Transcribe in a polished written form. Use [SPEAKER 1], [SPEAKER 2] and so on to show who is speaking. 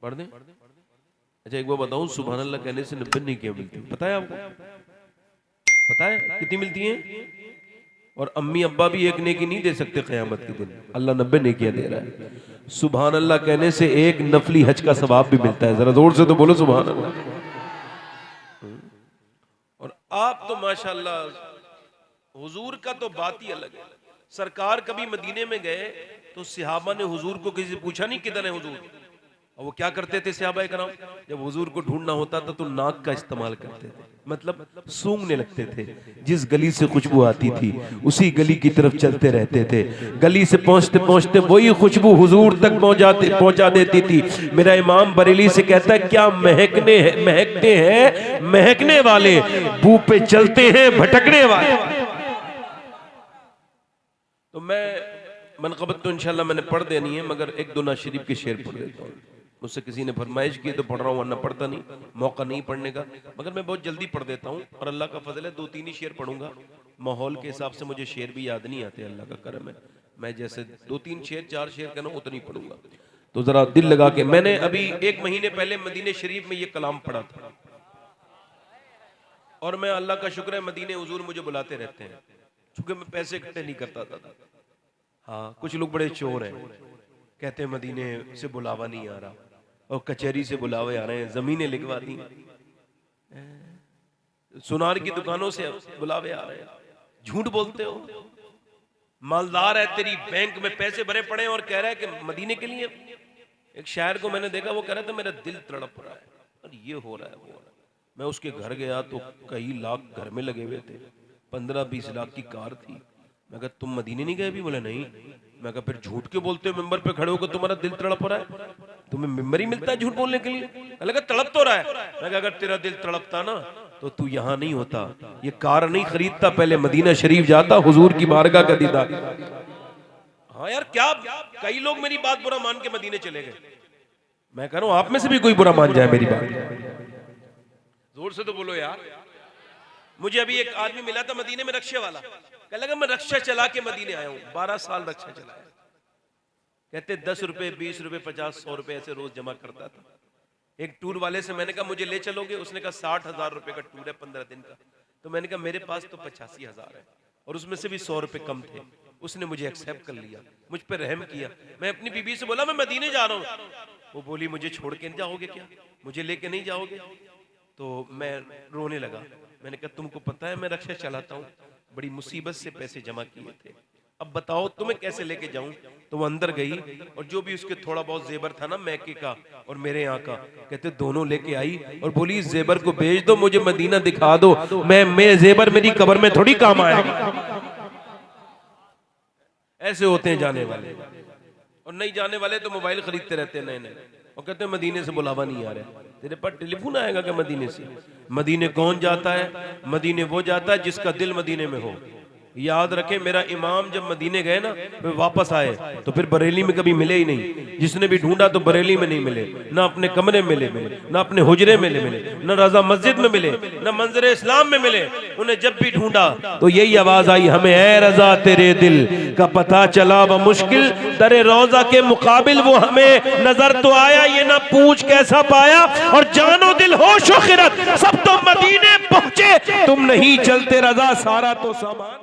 [SPEAKER 1] पढ़ दें। अच्छा एक बार बताऊं, सुभान अल्लाह कहने से 90 नेकियां मिलती, पता है आपको? पता है कितनी मिलती हैं? और अम्मी अब्बा भी एक नेकी नहीं दे सकते क़यामत के दिन, अल्लाह 90 नेकियां दे रहा है। सुभान अल्लाह कहने से एक नफली हज का सवाब भी मिलता है। जरा जोर से तो बोलो सुभान अल्लाह। और आप तो माशाअल्लाह, हुजूर का तो बात ही अलग है। सरकार कभी मदीने में गए तो सहाबा ने हुजूर को किसी से पूछा नहीं किधर है हुजूर, और वो क्या करते थे सहाबा कराम? जब हुजूर को ढूंढना होता था तो नाक का इस्तेमाल करते थे, मतलब सूंघने लगते थे। जिस गली से खुशबू आती थी उसी गली की तरफ चलते रहते थे। गली से पहुंचते पहुंचते वही खुशबू हुजूर तक पहुंचा देती थी। मेरा इमाम बरेली से कहता है, क्या महकते हैं महकने वाले, बू पे चलते हैं भटकने वाले। तो मैं मनक़बत तो इंशाल्लाह मैंने पढ़ देनी है, मगर एक दो ना शरीफ के शेर पढ़ देता हूँ। मुझसे किसी ने फरमाइश की तो पढ़ रहा हूँ, वरना पढ़ता नहीं, मौका नहीं पढ़ने का। मगर मैं बहुत जल्दी पढ़ देता हूँ और अल्लाह का फजल है, 2-3 ही शेर पढ़ूंगा। माहौल के हिसाब से मुझे शेर भी याद नहीं आते, अल्लाह का करम है। मैं जैसे 2-3 शेर 4 शेर कहना उतनी पढ़ूंगा। तो जरा दिल लगा के, मैंने अभी 1 महीने पहले मदीने शरीफ में ये कलाम पढ़ा था, और मैं अल्लाह का शुक्र है मदीने हुजूर मुझे बुलाते रहते हैं, चूंकि मैं पैसे इकट्ठे नहीं करता था। हाँ, कुछ लोग बड़े चोर हैं, कहते हैं मदीने से बुलावा नहीं आ रहा, और कचहरी से बुलावे आ रहे हैं, जमीनें लिखवा दी, सुनार की दुकानों से बुलावे आ रहे हैं। झूठ बोलते हो, मालदार है तेरी बैंक में पैसे भरे पड़े और कह रहा है कि मदीने के लिए। एक शायर को मैंने देखा, वो कह रहा था मेरा दिल तड़प रहा है और ये हो रहा है वो हो रहा है। मैं उसके घर गया तो कई लाख घर में लगे हुए थे, 15-20 लाख की कार थी। मैं कहा तुम मदीने नहीं गए भी? बोले नहीं। मैं कहा फिर झूठ क्यों बोलते हो? मेंबर पे खड़े होकर तुम्हारा दिल तड़प रहा है, तुम्हें मेंबर ही मिलता है झूठ बोलने के लिए? लगा तड़प तो रहा है। मैं कहा अगर तेरा दिल तड़पता ना तो तू यहाँ नहीं होता, ये कार नहीं खरीदता, पहले मदीना शरीफ जाता, हुजूर की बारगाह का दीदार। हाँ यार, क्या कई लोग मेरी बात बुरा मान के मदीने चले गए। मैं कह रहा हूं आप में से भी कोई बुरा मान जाए मेरी बात, जोर से तो बोलो यार। मुझे अभी एक आदमी मिला था मदीने में, रक्शे वाला, कहने लगा मैं रक्शा चला के मदीने आया हूँ, 12 साल रक्शा चलाया। कहते 10 रुपए 20 रुपए 50 100 रुपए ऐसे रोज जमा करता था। एक टूर वाले से मैंने कहा मुझे ले चलोगे? उसने कहा 60,000 रुपए का टूर है 15 दिन का। तो मैंने कहा मेरे पास तो 85,000 है, और उसमें से भी 100 रुपए कम थे। उसने मुझे एक्सेप्ट कर लिया, मुझ पर रहम किया। मैं अपनी बीबी से बोला मैं मदीने जा रहा हूँ। वो बोली मुझे छोड़ के नहीं जाओगे क्या, मुझे लेके नहीं जाओगे? तो मैं रोने लगा। मैंने कहा तुमको पता है मैं रक्शा चलाता हूँ, बड़ी मुसीबत से पैसे जमा किए थे, अब बताओ तुम्हें कैसे लेके जाऊं? तो वो अंदर गई और जो भी उसके थोड़ा बहुत जेबर था ना, मैके का और मेरे यहाँ का, कहते दोनों लेके आई और बोली इस जेबर को भेज दो, मुझे मदीना दिखा दो, मैं जेबर मेरी कब्र में थोड़ी काम आएगा। ऐसे होते हैं जाने वाले, और नहीं जाने वाले तो मोबाइल खरीदते रहते हैं नए नए, और कहते हैं मदीने से बुलावा नहीं आ रहा। तेरे पास टेलीफोन आएगा क्या मदीने से? मदीने कौन जाता है? मदीने वो जाता है जिसका दिल मदीने में हो। याद रखें, मेरा इमाम जब मदीने गए ना, वे वापस आए तो फिर बरेली में कभी मिले ही नहीं। जिसने भी ढूंढा तो बरेली में नहीं मिले, ना अपने कमरे में मिले, ना अपने हुजरे में मिले, ना रजा मस्जिद में मिले, ना मंजर इस्लाम में मिले। उन्हें जब भी ढूंढा तो यही आवाज आई, हमें ए रजा तेरे दिल का पता चला व मुश्किल दरे रोजा के मुकाबिल वो हमें नजर तो आया, ये ना पूछ कैसा पाया, और जानो दिल होश व खिरत सब तो मदीने पहुंचे, तुम नहीं चलते रजा सारा तो सामान।